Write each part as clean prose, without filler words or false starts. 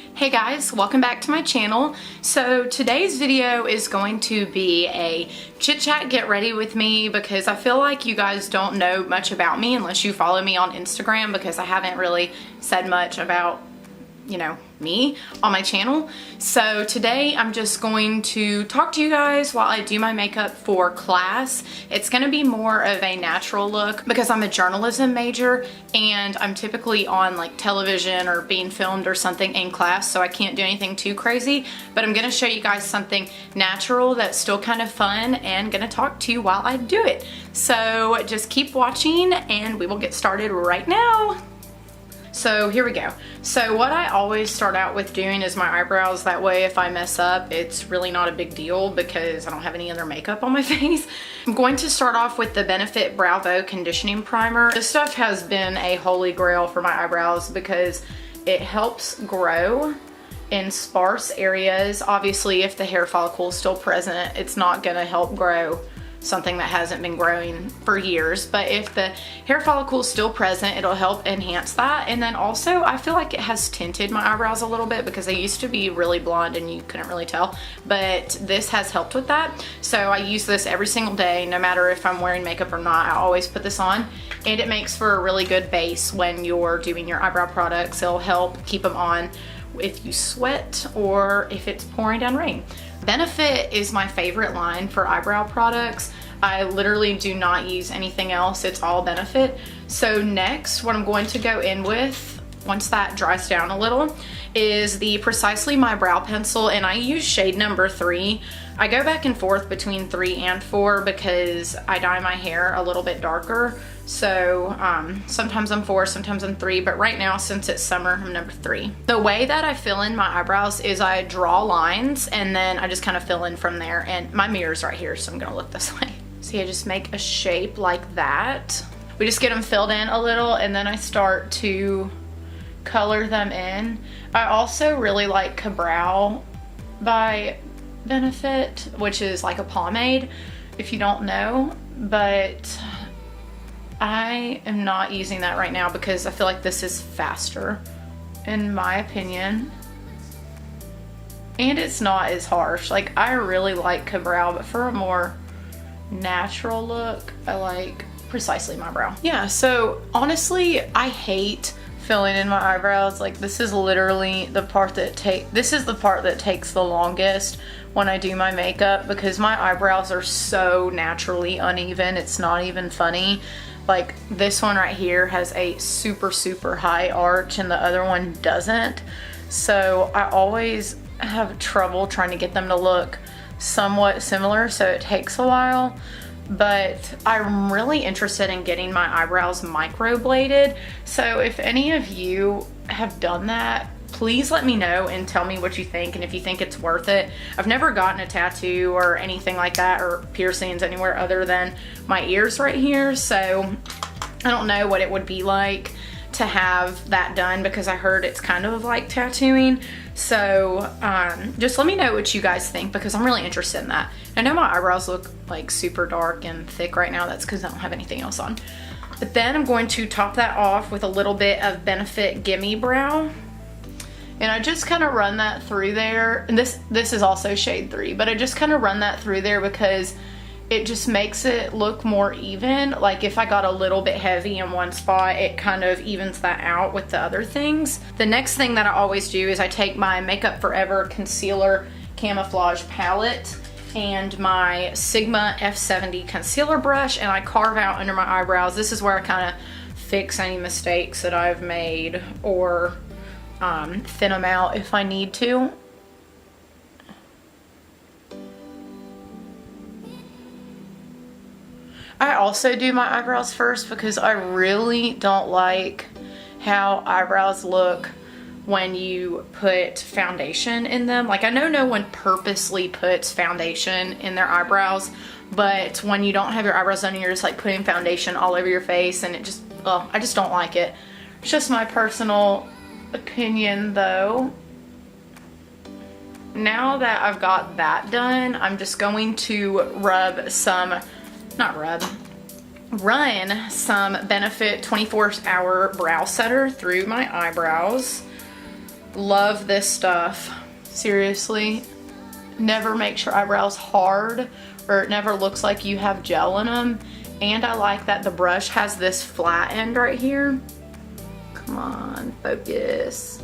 Hey guys, welcome back to my channel. So today's video is going to be a chit chat get ready with me because I feel like you guys don't know much about me unless you follow me on Instagram, because I haven't really said much about, you know, me on my channel. So today I'm just going to talk to you guys while I do my makeup for class. It's going to be more of a natural look because I'm a journalism major and I'm typically on like television or being filmed or something in class, so I can't do anything too crazy, but I'm going to show you guys something natural that's still kind of fun and going to talk to you while I do it. So just keep watching and we will get started right now. So here we go. So what I always start out with doing is my eyebrows. That way if I mess up, it's really not a big deal because I don't have any other makeup on my face. I'm going to start off with the Benefit Bravo Conditioning Primer. This stuff has been a holy grail for my eyebrows because it helps grow in sparse areas. Obviously, if the hair follicle is still present, it's not gonna help grow something that hasn't been growing for years, but if the hair follicle is still present, it'll help enhance that. And then also I feel like it has tinted my eyebrows a little bit because they used to be really blonde and you couldn't really tell, but this has helped with that. So I use this every single day, no matter if I'm wearing makeup or not. I always put this on, and it makes for a really good base when you're doing your eyebrow products. It'll help keep them on if you sweat or if it's pouring down rain. Benefit is my favorite line for eyebrow products. I literally do not use anything else. It's all Benefit. So next, what I'm going to go in with, once that dries down a little, is the Precisely My Brow Pencil, and I use shade number 3. I go back and forth between 3 and 4 because I dye my hair a little bit darker. So sometimes I'm 4, sometimes I'm 3, but right now, since it's summer, I'm number 3. The way that I fill in my eyebrows is I draw lines and then I just kind of fill in from there, and my mirror's right here, so I'm gonna look this way. See, I just make a shape like that. We just get them filled in a little and then I start to color them in. I also really like Cabral by Benefit, which is like a pomade, if you don't know, but I am not using that right now because I feel like this is faster, in my opinion, and it's not as harsh. Like, I really like Cabral, but for a more natural look, I like Precisely My Brow. Yeah, so honestly, I hate filling in my eyebrows. Like, this is literally the part that takes the longest when I do my makeup because my eyebrows are so naturally uneven. It's not even funny. Like, this one right here has a super high arch and the other one doesn't. So I always have trouble trying to get them to look somewhat similar, so it takes a while. But I'm really interested in getting my eyebrows microbladed. So if any of you have done that, please let me know and tell me what you think and if you think it's worth it. I've never gotten a tattoo or anything like that or piercings anywhere other than my ears right here, so I don't know what it would be like to have that done because I heard it's kind of like tattooing. So just let me know what you guys think because I'm really interested in that. I know my eyebrows look like super dark and thick right now. That's because I don't have anything else on. But then I'm going to top that off with a little bit of Benefit Gimme Brow. And I just kind of run that through there. And this is also shade 3, but I just kind of run that through there because it just makes it look more even. Like, if I got a little bit heavy in one spot, it kind of evens that out with the other things. The next thing that I always do is I take my Makeup Forever Concealer Camouflage Palette and my Sigma F70 concealer brush, and I carve out under my eyebrows. This is where I kind of fix any mistakes that I've made or thin them out if I need to. I also do my eyebrows first because I really don't like how eyebrows look when you put foundation in them. Like, I know no one purposely puts foundation in their eyebrows, but when you don't have your eyebrows done, you're just like putting foundation all over your face, and it just, oh, I just don't like it. It's just my personal opinion though. Now that I've got that done, I'm just going to run some Benefit 24-hour brow setter through my eyebrows. Love this stuff. Seriously, never makes your eyebrows hard, or it never looks like you have gel in them. And I like that the brush has this flat end right here. Come on, focus.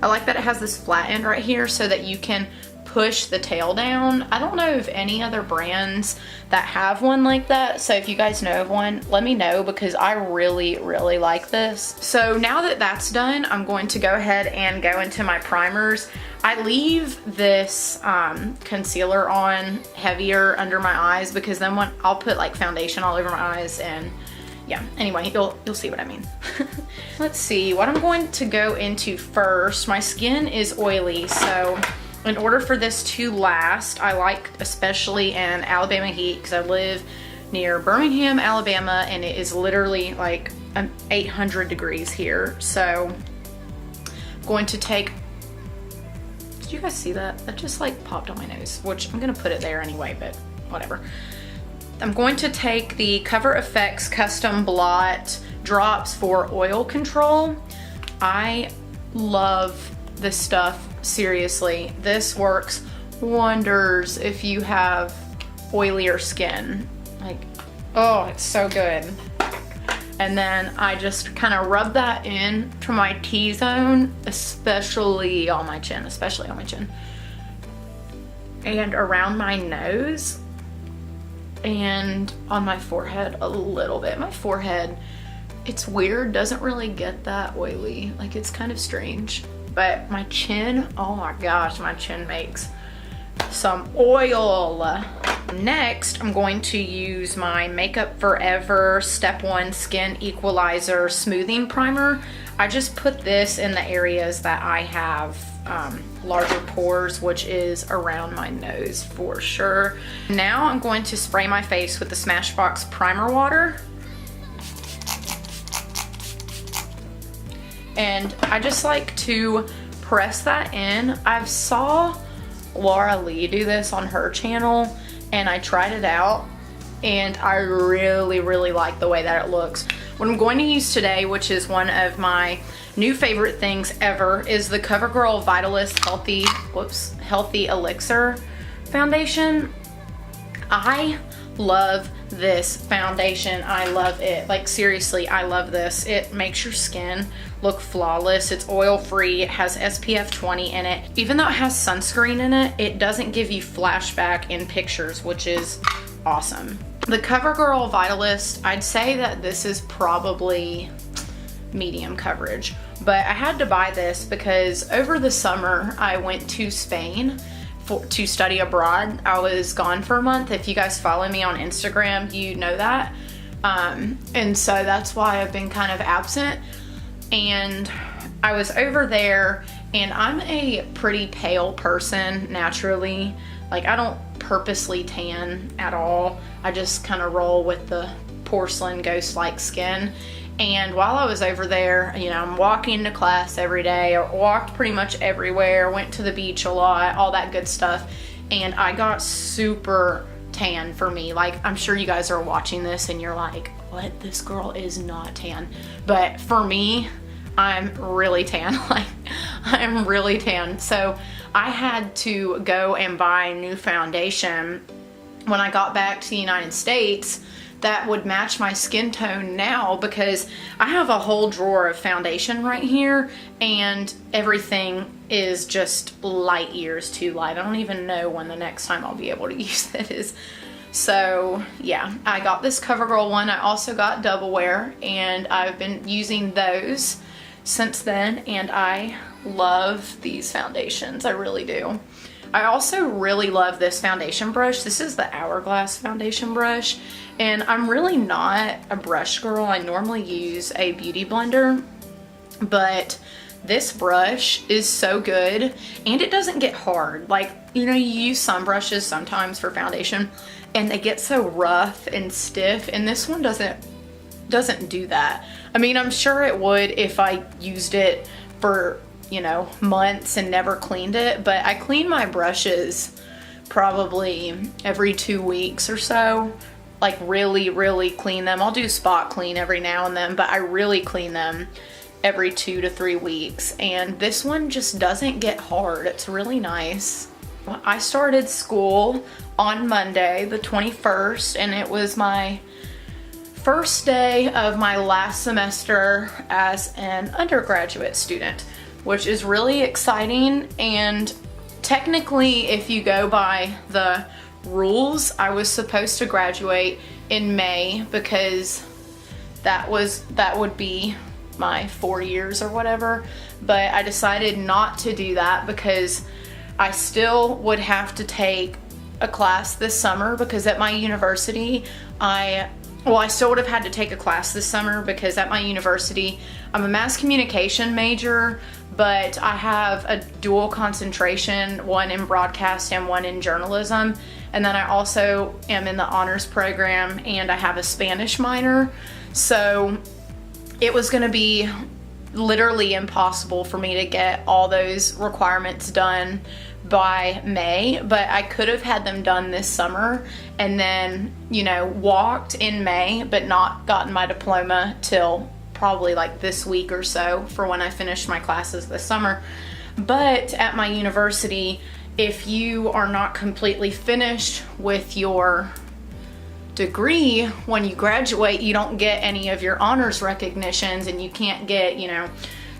I like that it has this flat end right here so that you can push the tail down. I don't know of any other brands that have one like that, so if you guys know of one, let me know, because I really like this. So now that that's done, I'm going to go ahead and go into my primers. I leave this concealer on heavier under my eyes, because then when I'll put like foundation all over my eyes, and yeah, anyway, you'll see what I mean. Let's see what I'm going to go into first. My skin is oily, so in order for this to last, I like, especially in Alabama heat, because I live near Birmingham, Alabama, and it is literally like 800 degrees here. So I'm going to take, did you guys see that? That just like popped on my nose, which I'm gonna put it there anyway, but whatever. I'm going to take the Cover FX Custom Blot Drops for oil control. I love this stuff. Seriously, this works wonders if you have oilier skin. Like, oh, it's so good. And then I just kind of rub that in to my T-zone, especially on my chin, and around my nose, and on my forehead a little bit. My forehead, it's weird, doesn't really get that oily. Like, it's kind of strange. But my chin, oh my gosh, my chin makes some oil. Next, I'm going to use my Makeup Forever Step 1 Skin Equalizer Smoothing Primer. I just put this in the areas that I have larger pores, which is around my nose for sure. Now I'm going to spray my face with the Smashbox Primer Water. And I just like to press that in. I've saw Laura Lee do this on her channel, and I tried it out, and I really like the way that it looks. What I'm going to use today, which is one of my new favorite things ever, is the CoverGirl Vitalist Healthy Elixir Foundation. I love this foundation. I love it. Like, seriously, I love this. It makes your skin look flawless. It's oil free. It has SPF 20 in it. Even though it has sunscreen in it, it doesn't give you flashback in pictures, which is awesome. The CoverGirl Vitalist, I'd say that this is probably medium coverage, but I had to buy this because over the summer I went to Spain to study abroad. I was gone for a month. If you guys follow me on Instagram, you know that. And so that's why I've been kind of absent. And I was over there, and I'm a pretty pale person naturally. Like, I don't purposely tan at all. I just kind of roll with the porcelain ghost-like skin. And while I was over there, you know, I'm walking to class every day, or walked pretty much everywhere, went to the beach a lot, all that good stuff. And I got super tan for me. Like, I'm sure you guys are watching this and you're like, what? This girl is not tan. But for me, I'm really tan. Like, I'm really tan. So I had to go and buy new foundation when I got back to the United States that would match my skin tone now, because I have a whole drawer of foundation right here, and everything is just light years too light. I don't even know when the next time I'll be able to use it is. So yeah, I got this CoverGirl one. I also got Double Wear, and I've been using those since then, and I love these foundations. I really do. I also really love this foundation brush. This is the Hourglass foundation brush, and I'm really not a brush girl. I normally use a beauty blender, but this brush is so good, and it doesn't get hard. Like, you know, you use some brushes sometimes for foundation and they get so rough and stiff, and this one doesn't do that. I mean, I'm sure it would if I used it for, you know, months and never cleaned it, but I clean my brushes probably every 2 weeks or so. Like, really clean them. I'll do spot clean every now and then, but I really clean them. every 2 to 3 weeks, and this one just doesn't get hard. It's really nice. I started school on Monday the 21st, and it was my first day of my last semester as an undergraduate student, which is really exciting. And technically, if you go by the rules, I was supposed to graduate in May because that would be my 4 years or whatever, but I decided not to do that because I still would have to take a class this summer, because at my university I still would have had to take a class this summer because at my university I'm a mass communication major, but I have a dual concentration, one in broadcast and one in journalism. And then I also am in the honors program, and I have a Spanish minor. So it was going to be literally impossible for me to get all those requirements done by May, but I could have had them done this summer and then, you know, walked in May, but not gotten my diploma till probably like this week or so for when I finish my classes this summer. But at my university, if you are not completely finished with your degree when you graduate, you don't get any of your honors recognitions, and you can't get, you know,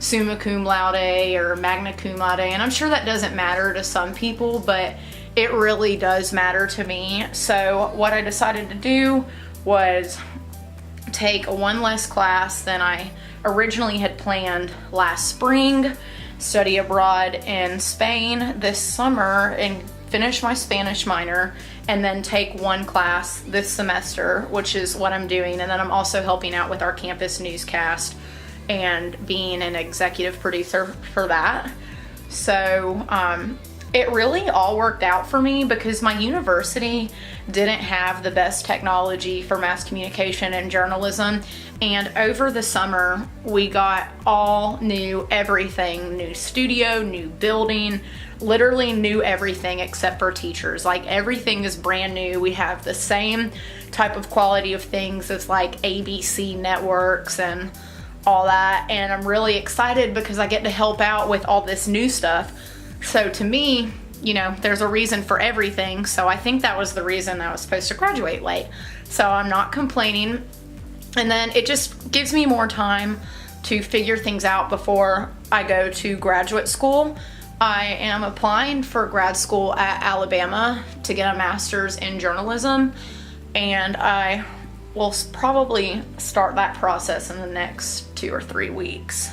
summa cum laude or magna cum laude. And I'm sure that doesn't matter to some people, but it really does matter to me. So what I decided to do was take one less class than I originally had planned last spring, study abroad in Spain this summer, and finish my Spanish minor, and then take one class this semester, which is what I'm doing. And then I'm also helping out with our campus newscast and being an executive producer for that. So it really all worked out for me because my university didn't have the best technology for mass communication and journalism. And over the summer, we got all new everything, new studio, new building, literally new everything except for teachers. Like everything is brand new. We have the same type of quality of things as like ABC networks and all that. And I'm really excited because I get to help out with all this new stuff. So to me, you know, there's a reason for everything. So I think that was the reason I was supposed to graduate late. So I'm not complaining. And then it just gives me more time to figure things out before I go to graduate school. I am applying for grad school at Alabama to get a master's in journalism, and I will probably start that process in the next 2 or 3 weeks.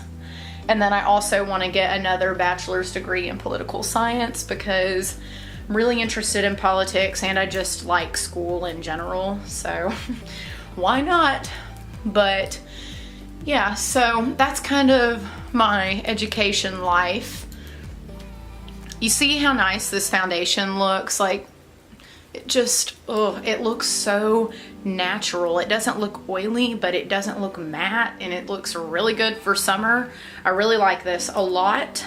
And then I also want to get another bachelor's degree in political science because I'm really interested in politics and I just like school in general, so why not? But yeah, so that's kind of my education life. You see how nice this foundation looks? Like, it just, it looks so natural. It doesn't look oily, but it doesn't look matte, and it looks really good for summer. I really like this a lot.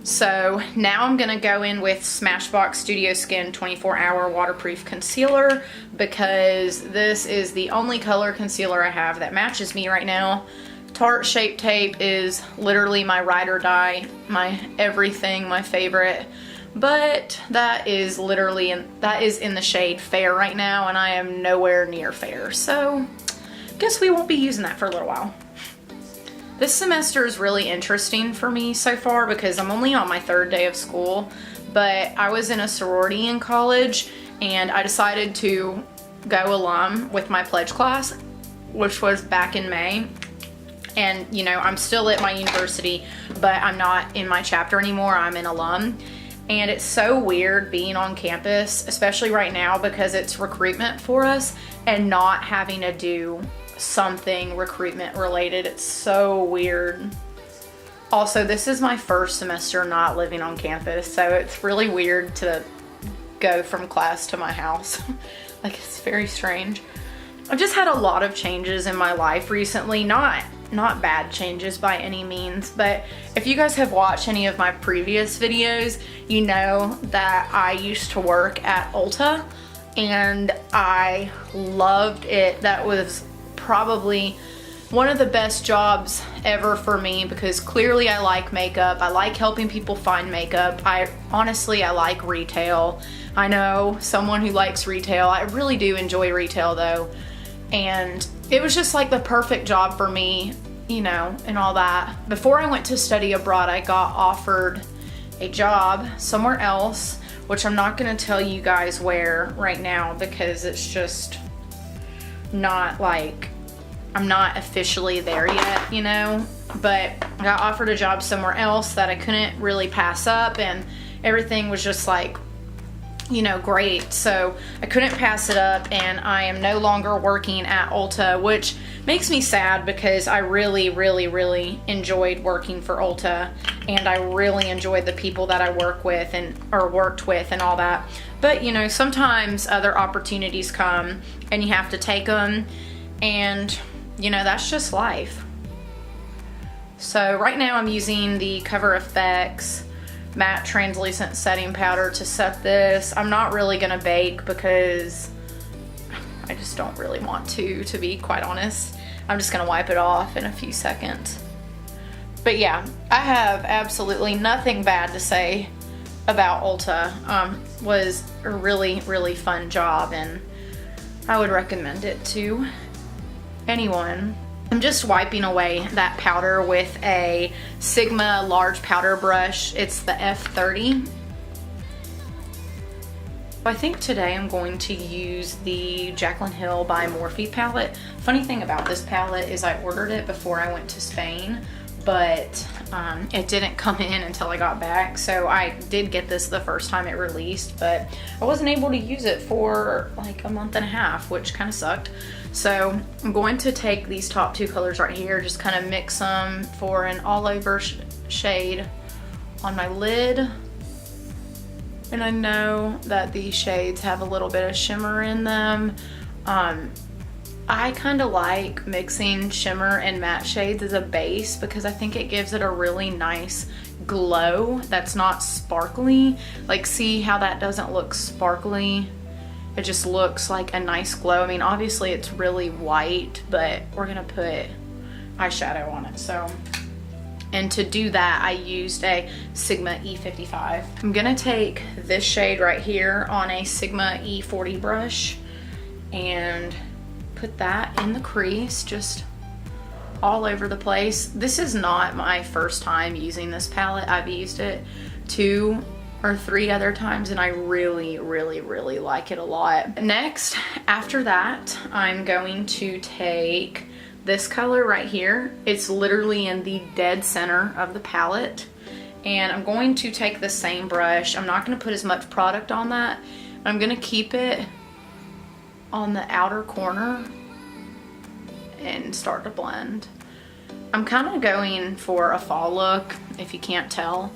So now I'm gonna go in with Smashbox Studio Skin 24-hour waterproof concealer because this is the only color concealer I have that matches me right now. Tarte Shape Tape is literally my ride or die, my everything, my favorite. But that is literally in the shade Fair right now, and I am nowhere near Fair. So guess we won't be using that for a little while. This semester is really interesting for me so far because I'm only on my 3rd day of school, but I was in a sorority in college and I decided to go alum with my pledge class, which was back in May. And you know, I'm still at my university, but I'm not in my chapter anymore. I'm an alum. And it's so weird being on campus, especially right now because it's recruitment for us, and not having to do something recruitment related. It's so weird. Also, this is my first semester not living on campus, so it's really weird to go from class to my house. Like, it's very strange. I've just had a lot of changes in my life recently, not bad changes by any means, but if you guys have watched any of my previous videos, you know that I used to work at Ulta and I loved it. That was probably one of the best jobs ever for me because clearly I like makeup. I like helping people find makeup. Honestly, I like retail. I know someone who likes retail. I really do enjoy retail though. And it was just like the perfect job for me, you know, and all that. Before I went to study abroad, I got offered a job somewhere else, which I'm not gonna tell you guys where right now because it's just not like, I'm not officially there yet, you know, but I got offered a job somewhere else that I couldn't really pass up, and everything was just like, you know, great. So I couldn't pass it up, and I am no longer working at Ulta, which makes me sad because I really, really, really enjoyed working for Ulta, and I really enjoyed the people that I worked with and all that. But you know, sometimes other opportunities come and you have to take them, and you know, that's just life. So right now I'm using the Cover FX matte translucent setting powder to set this. I'm not really gonna bake because I just don't really want to be quite honest. I'm just gonna wipe it off in a few seconds. But yeah, I have absolutely nothing bad to say about Ulta. Was a really, really fun job, and I would recommend it to anyone. I'm just wiping away that powder with a Sigma large powder brush. It's the F30. I think today I'm going to use the Jaclyn Hill by Morphe palette. Funny thing about this palette is I ordered it before I went to Spain, but it didn't come in until I got back. So I did get this the first time it released, but I wasn't able to use it for like a month and a half, which kind of sucked. So I'm going to take these top two colors right here, just kind of mix them for an all over shade on my lid. And I know that these shades have a little bit of shimmer in them. I kind of like mixing shimmer and matte shades as a base because I think it gives it a really nice glow that's not sparkly. Like, see how that doesn't look sparkly? It just looks like a nice glow. I mean, obviously it's really white, but we're gonna put eyeshadow on it. So, and to do that, I used a Sigma E55. I'm gonna take this shade right here on a Sigma E40 brush and put that in the crease, just all over the place. This is not my first time using this palette. I've used it 2 or 3 other times, and I really, really, really like it a lot. Next, after that, I'm going to take this color right here. It's literally in the dead center of the palette, and I'm going to take the same brush. I'm not going to put as much product on that. I'm going to keep it on the outer corner and start to blend. I'm kind of going for a fall look, if you can't tell,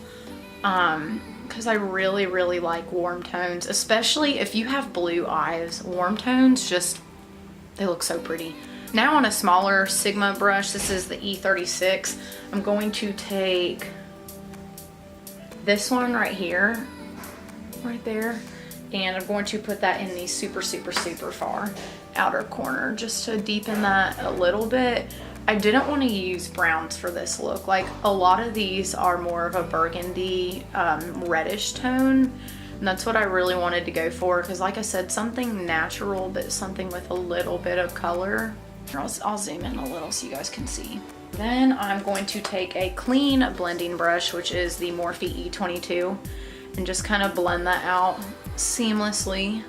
because I really, really like warm tones, especially if you have blue eyes. Warm tones just, they look so pretty. Now on a smaller Sigma brush, this is the E36, I'm going to take this one right here, right there, and I'm going to put that in the super, super, super far outer corner just to deepen that a little bit. I didn't want to use browns for this look. Like, a lot of these are more of a burgundy, reddish tone, and that's what I really wanted to go for, because like I said, something natural but something with a little bit of color. I'll zoom in a little so you guys can see. Then I'm going to take a clean blending brush, which is the Morphe E22, and just kind of blend that out seamlessly.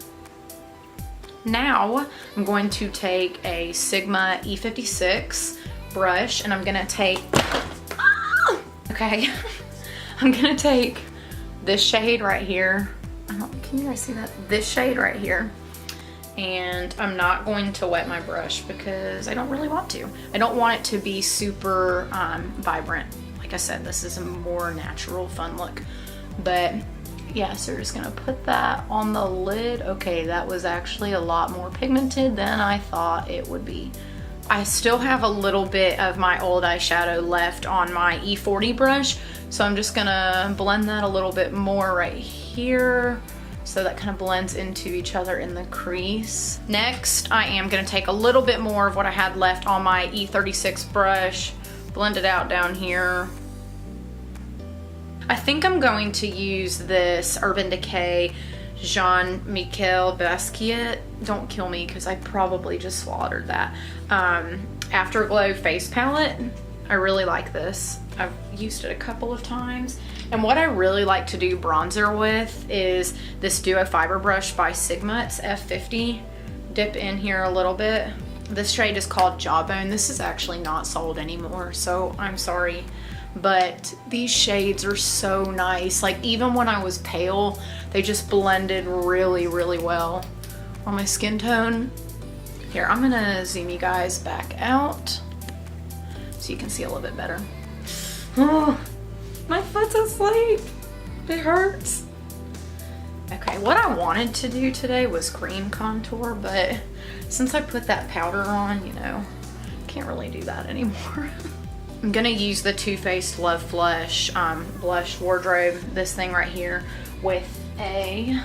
Now I'm going to take a Sigma E56 brush, and I'm gonna take, okay, I'm gonna take this shade right here. Can you guys see that? This shade right here. And I'm not going to wet my brush because I don't really want to. I don't want it to be super vibrant. Like I said, this is a more natural, fun look. But yeah, so we're just gonna put that on the lid. Okay, that was actually a lot more pigmented than I thought it would be. I still have a little bit of my old eyeshadow left on my E40 brush, so I'm just gonna blend that a little bit more right here so that kind of blends into each other in the crease. Next, I am gonna take a little bit more of what I had left on my E36 brush, blend it out down here. I think I'm going to use this Urban Decay Jean-Michel Basquiat. Don't kill me because I probably just slaughtered that. Afterglow face palette. I really like this. I've used it a couple of times. And what I really like to do bronzer with is this Duo Fiber Brush by Sigma. It's F50. Dip in here a little bit. This shade is called Jawbone. This is actually not sold anymore, so I'm sorry. But these shades are so nice. Like, even when I was pale, they just blended really, really well on my skin tone. Here, I'm gonna zoom you guys back out so you can see a little bit better. Oh, my foot's asleep. It hurts. Okay, what I wanted to do today was cream contour, but since I put that powder on, you know, can't really do that anymore. I'm gonna use the Too Faced Love Flush Blush Wardrobe, this thing right here, with a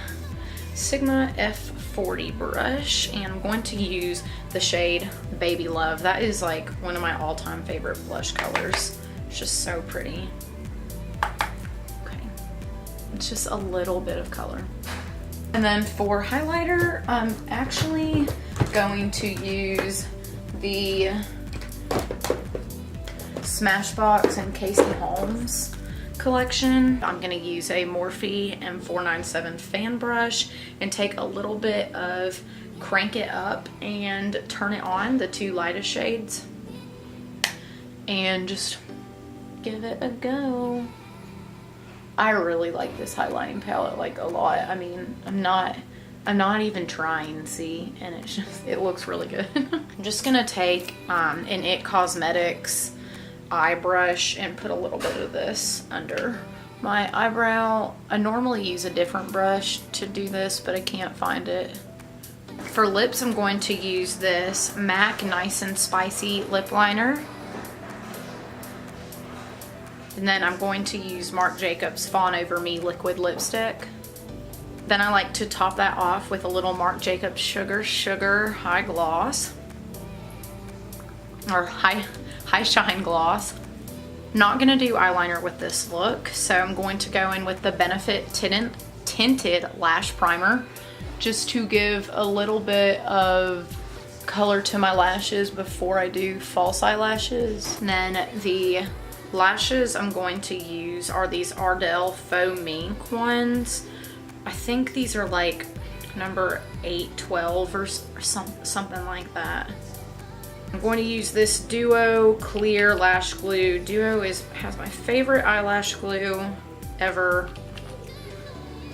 Sigma F40 brush, and I'm going to use the shade Baby Love. That is like one of my all-time favorite blush colors. It's just so pretty. Okay, it's just a little bit of color. And then for highlighter, I'm actually going to use the Smashbox and Casey Holmes collection. I'm gonna use a Morphe M497 fan brush and take a little bit of Crank It Up and Turn It On, the two lightest shades, and just give it a go. I really like this highlighting palette, like, a lot. I mean, I'm not even trying, see, and it's just, it looks really good. I'm just gonna take an It Cosmetics eye brush and put a little bit of this under my eyebrow. I normally use a different brush to do this, but I can't find it. For lips, I'm going to use this MAC Nice and Spicy lip liner. And then I'm going to use Marc Jacobs Fawn Over Me liquid lipstick. Then I like to top that off with a little Marc Jacobs Sugar High Gloss, or High Shine Gloss. Not gonna do eyeliner with this look, so I'm going to go in with the Benefit Tinted Lash Primer, just to give a little bit of color to my lashes before I do false eyelashes. And then the lashes I'm going to use are these Ardell Faux Mink ones. I think these are like number 812 or something like that. I'm going to use this Duo Clear Lash Glue. Duo has my favorite eyelash glue ever.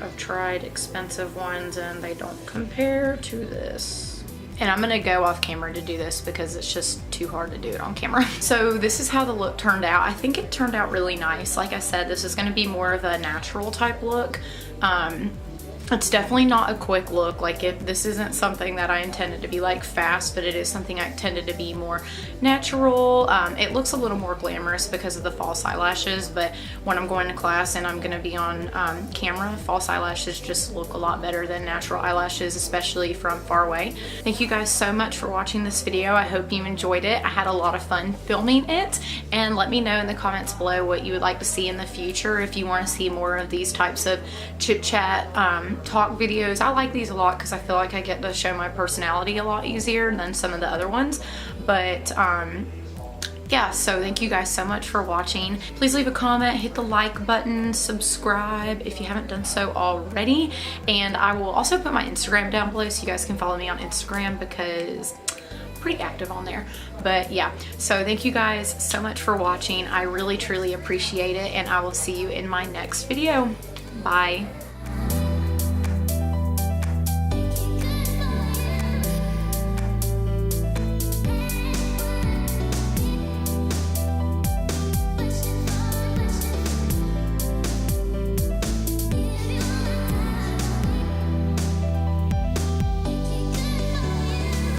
I've tried expensive ones and they don't compare to this. And I'm gonna go off camera to do this because it's just too hard to do it on camera. So this is how the look turned out. I think it turned out really nice. Like I said, this is gonna be more of a natural type look. It's definitely not a quick look. Like, this isn't something that I intended to be like fast, but it is something I intended to be more natural. It looks a little more glamorous because of the false eyelashes, but when I'm going to class and I'm gonna be on camera, false eyelashes just look a lot better than natural eyelashes, especially from far away. Thank you guys so much for watching this video. I hope you enjoyed it. I had a lot of fun filming it, and let me know in the comments below what you would like to see in the future. If you want to see more of these types of chit chat talk videos. I like these a lot because I feel like I get to show my personality a lot easier than some of the other ones. But yeah, so thank you guys so much for watching. Please leave a comment, hit the like button, subscribe if you haven't done so already, and I will also put my Instagram down below so you guys can follow me on Instagram because I'm pretty active on there. But yeah, so thank you guys so much for watching. I really truly appreciate it, and I will see you in my next video. Bye.